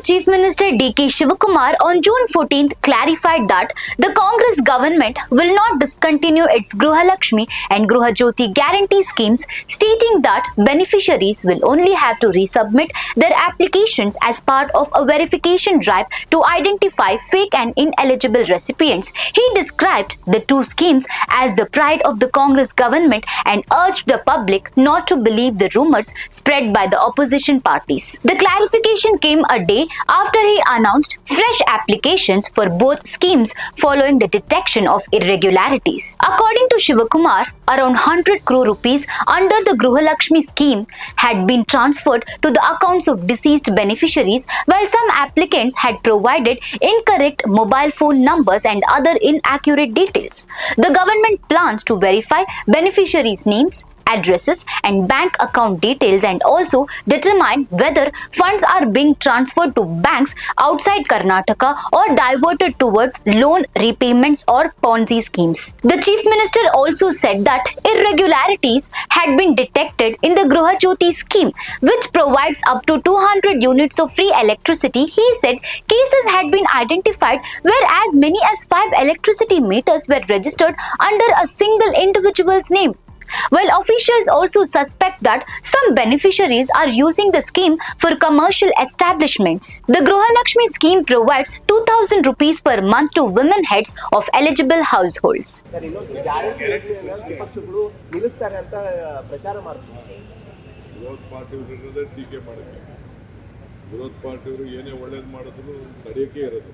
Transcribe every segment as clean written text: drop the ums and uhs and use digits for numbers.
Chief Minister D.K. Shivakumar on June 14th clarified that the Congress government will not discontinue its Gruha Lakshmi and Gruha Jyoti guarantee schemes, stating that beneficiaries will only have to resubmit their applications as part of a verification drive to identify fake and ineligible recipients. He described the two schemes as the pride of the Congress government and urged the public not to believe the rumors spread by the opposition parties. The clarification came a day after he announced fresh applications for both schemes following the detection of irregularities. According to Shivakumar, around 100 crore rupees under the Gruha Lakshmi scheme had been transferred to the accounts of deceased beneficiaries, while some applicants had provided incorrect mobile phone numbers and other inaccurate details. The government plans to verify beneficiaries' names, addresses and bank account details and also determine whether funds are being transferred to banks outside Karnataka or diverted towards loan repayments or Ponzi schemes. The Chief Minister also said that irregularities had been detected in the Gruha Jyoti scheme, which provides up to 200 units of free electricity. He said cases had been identified where as many as 5 electricity meters were registered under a single individual's name. While officials also suspect that some beneficiaries are using the scheme for commercial establishments. The Gruha Lakshmi scheme provides 2,000 rupees per month to women heads of eligible households. ವಿರೋಧ ಪಾರ್ಟಿಯವರು ಏನೇ ಒಳ್ಳೇದು ಮಾಡಿದ್ರು ತಡೆಯೋಕ್ಕೆ ಇರೋದು.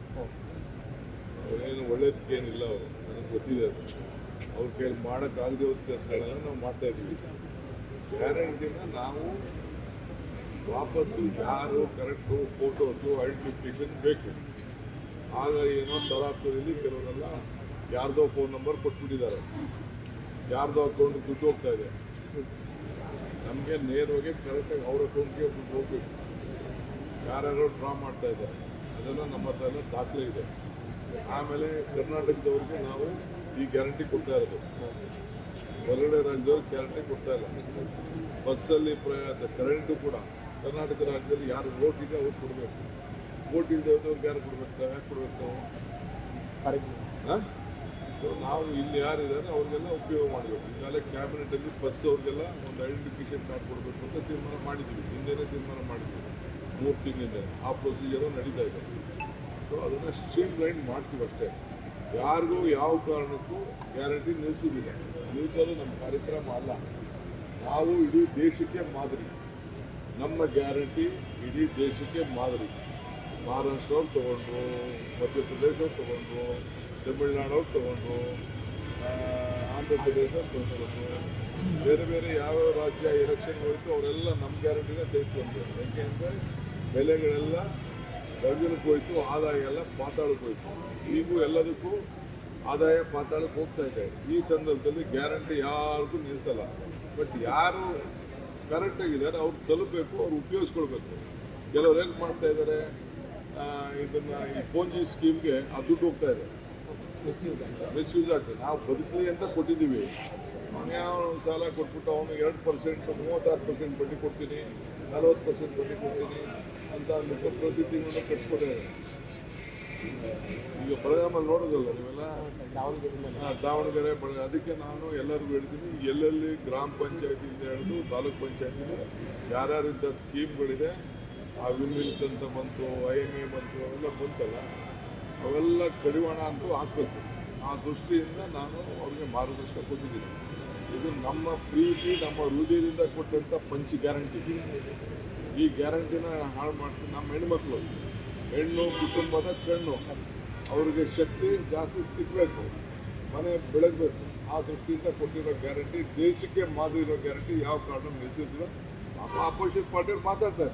ಅವರೇನು ಒಳ್ಳೇದಕ್ಕೇನಿಲ್ಲ, ಅವರು ನನಗೆ ಗೊತ್ತಿದೆ. ಅದು ಅವ್ರ ಕೈಲಿ ಮಾಡೋಕ್ಕಾಗದೆ ಹೋದ ಕೆಲಸಗಳನ್ನ ನಾವು ಮಾಡ್ತಾಯಿದ್ದೀವಿ. ಗ್ಯಾರಂಟಿನ ನಾವು ವಾಪಸ್ಸು ಯಾರು ಕರೆಕ್ಟು ಫೋಟೋಸು ಐಡೆಂಟಿಫಿಕೇಷನ್ ಬೇಕು. ಆಗ ಏನೋ ತರಾತುರಿಯಲ್ಲಿ ಕೆಲವರೆಲ್ಲ ಯಾರ್ದೋ ಫೋನ್ ನಂಬರ್ ಕೊಟ್ಬಿಟ್ಟಿದ್ದಾರೆ, ಯಾರ್ದೋ ಅಕೌಂಟಿಗೆ ದುಡ್ಡು ಹೋಗ್ತಾ ಇದೆ. ನಮಗೆ ನೇರವಾಗಿ ಕರೆಕ್ಟಾಗಿ ಅವ್ರ ಅಕೌಂಟ್ಗೆ ದುಡ್ಡು ಹೋಗ್ಬೇಕು. ಯಾರ್ಯಾರೋ ಡ್ರಾ ಮಾಡ್ತಾ ಇದ್ದಾರೆ, ಅದೆಲ್ಲ ನಮ್ಮ ಹತ್ರ ಎಲ್ಲ ದಾಖಲೆ ಇದೆ. ಆಮೇಲೆ ಕರ್ನಾಟಕದವ್ರಿಗೆ ನಾವು ಈ ಗ್ಯಾರಂಟಿ ಕೊಡ್ತಾ ಇರೋದು, ಹೊರಗಡೆ ರಾಜ್ಯದವ್ರಿಗೆ ಗ್ಯಾರಂಟಿ ಕೊಡ್ತಾ ಇಲ್ಲ. ಬಸ್ಸಲ್ಲಿ ಕರೆಂಟು ಕೂಡ ಕರ್ನಾಟಕ ರಾಜ್ಯದಲ್ಲಿ ಯಾರು ವೋಟ್ ಇದೆ ಅವ್ರು ಕೊಡಬೇಕು. ವೋಟ್ ಇಲ್ಲದವ್ರಿಗೆ ಯಾರು ಕೊಡಬೇಕು? ಯಾಕೆ ಕೊಡಬೇಕು ನಾವು? ಸೊ ನಾವು ಇಲ್ಲಿ ಯಾರಿದ್ದಾರೆ ಅವ್ರಿಗೆಲ್ಲ ಉಪಯೋಗ ಮಾಡಬೇಕು. ಈಗಾಗಲೇ ಕ್ಯಾಬಿನೆಟಲ್ಲಿ ಬಸ್ ಅವ್ರಿಗೆಲ್ಲ ಒಂದು ಐಡೆಂಟಿಫಿಕೇಷನ್ ಕಾರ್ಡ್ ಕೊಡಬೇಕು ಅಂತ ತೀರ್ಮಾನ ಮಾಡಿದ್ದೀವಿ. ಹಿಂದೆನೇ ತೀರ್ಮಾನ ಮಾಡಿದ್ದೀವಿ, 3 ತಿಂಗಳಿಂದ ಆ ಪ್ರೊಸೀಜರು ನಡೀತಾ ಇದೆ. ಸೊ ಅದನ್ನು ಸ್ಟ್ರೀಮ್ ಲೈನ್ ಮಾಡ್ತೀವಿ ಅಷ್ಟೇ. ಯಾರಿಗೂ ಯಾವ ಕಾರಣಕ್ಕೂ ಗ್ಯಾರಂಟಿ ನಿಲ್ಲಿಸೋದಿಲ್ಲ. ನಿಲ್ಲಿಸೋದು ನಮ್ಮ ಕಾರ್ಯಕ್ರಮ ಅಲ್ಲ. ನಾವು ಇಡೀ ದೇಶಕ್ಕೆ ಮಾದರಿ. ನಮ್ಮ ಗ್ಯಾರಂಟಿ ಇಡೀ ದೇಶಕ್ಕೆ ಮಾದರಿ. ಮಹಾರಾಷ್ಟ್ರವ್ರು ತೊಗೊಂಡ್ರು, ಮಧ್ಯಪ್ರದೇಶವ್ರು ತೊಗೊಂಡ್ರು, ತಮಿಳ್ನಾಡವ್ರು ತೊಗೊಂಡ್ರು, ಆಂಧ್ರ ಪ್ರದೇಶವ್ರು ತೊಗೊಂಡ್ರು, ಬೇರೆ ಬೇರೆ ಯಾವ್ಯಾವ ರಾಜ್ಯ ಎಲೆಕ್ಷನ್ ಹೋಯಿತು ಅವರೆಲ್ಲ ನಮ್ಮ ಗ್ಯಾರಂಟಿನೇ ತೆಗೆದುಕೊಂಡ್ರು. ಯಾಕೆಂದರೆ ಬೆಲೆಗಳೆಲ್ಲ ಗಗನಕ್ಕೆ ಹೋಯ್ತು, ಆದಾಯ ಎಲ್ಲ ಪಾತಾಳಕ್ಕೆ ಹೋಯ್ತು. ಈಗೂ ಎಲ್ಲದಕ್ಕೂ ಆದಾಯ ಪಾತಾಳಕ್ಕೆ ಹೋಗ್ತಾ ಇದೆ. ಈ ಸಂದರ್ಭದಲ್ಲಿ ಗ್ಯಾರಂಟಿ ಯಾರಿಗೂ ನಿಲ್ಲಿಸಲ್ಲ. ಬಟ್ ಯಾರು ಕರೆಕ್ಟಾಗಿದ್ದಾರೆ ಅವ್ರು ತಲುಪಬೇಕು, ಅವ್ರು ಉಪಯೋಗಿಸ್ಕೊಳ್ಬೇಕು. ಕೆಲವ್ರು ಏನು ಮಾಡ್ತಾ ಇದ್ದಾರೆ, ಇದನ್ನು ಈ ಪೋಂಜಿ ಸ್ಕೀಮ್ಗೆ ಆ ದುಡ್ಡು ಹೋಗ್ತಾ ಇದೆ, ಮಿಸ್ಯೂಸ್ ಆಗ್ತದೆ. ನಾವು ಬದುಕಲಿ ಅಂತ ಕೊಟ್ಟಿದ್ದೀವಿ. ಯಾವ ಸಾಲ ಕೊಟ್ಬಿಟ್ಟು ಅವನು 2%, 36% ಬಡ್ಡಿ ಕೊಡ್ತೀನಿ, 40% ಬಡ್ಡಿ ಕೊಡ್ತೀನಿ ಅಂತ ಅಂದ್ಬಿಟ್ಟು ಪ್ರತಿ ತಿಂಗಳು ಕಟ್ಸ್ಕೊಡ್ತಾರೆ. ಈಗ ಬೆಳಗಾಮಲ್ಲಿ ನೋಡೋದಲ್ಲ ನೀವೆಲ್ಲ, ದಾವಣಗೆರೆ ಅದಕ್ಕೆ ನಾನು ಎಲ್ಲರಿಗೂ ಹೇಳ್ತೀನಿ, ಎಲ್ಲೆಲ್ಲಿ ಗ್ರಾಮ ಪಂಚಾಯತಿಯಿಂದ ಹಿಡಿದು ತಾಲೂಕ್ ಪಂಚಾಯತಿಗೆ ಯಾರ್ಯಾರಿಂದ ಸ್ಕೀಮ್ಗಳಿದೆ, ಆ ವಿಮಿಲ್ಕ್ ಅಂತ ಬಂತು, IMA ಬಂತು, ಅವೆಲ್ಲ ಬಂತಲ್ಲ, ಅವೆಲ್ಲ ಕಡಿವಾಣ ಅಂತೂ ಹಾಕಬೇಕು. ಆ ದೃಷ್ಟಿಯಿಂದ ನಾನು ಅವ್ರಿಗೆ ಮಾರ್ಗದರ್ಶನ ಕೊಟ್ಟಿದ್ದೀನಿ. ಇದು ನಮ್ಮ ಪ್ರೀತಿ, ನಮ್ಮ ಹೃದಯದಿಂದ ಕೊಟ್ಟಂಥ ಪಂಚ್ ಗ್ಯಾರಂಟಿ. ಈ ಗ್ಯಾರಂಟಿನ ಹಾಳು ಮಾಡ್ತೀನಿ. ನಮ್ಮ ಹೆಣ್ಮಕ್ಳು, ಹೆಣ್ಣು ಕುಟುಂಬದ ಕಣ್ಣು, ಅವ್ರಿಗೆ ಶಕ್ತಿ ಜಾಸ್ತಿ ಸಿಗಬೇಕು, ಮನೆ ಬೆಳಗಬೇಕು. ಆ ದೃಷ್ಟಿಯಿಂದ ಕೊಟ್ಟಿರೋ ಗ್ಯಾರಂಟಿ, ದೇಶಕ್ಕೆ ಮಾದರಿ ಇರೋ ಗ್ಯಾರಂಟಿ ಯಾವ ಕಾರಣ ನಿಲ್ಲಿಸಿದ್ರು. ಅಪೋಸಿಟ್ ಪಾರ್ಟಿಯವ್ರು ಮಾತಾಡ್ತಾರೆ.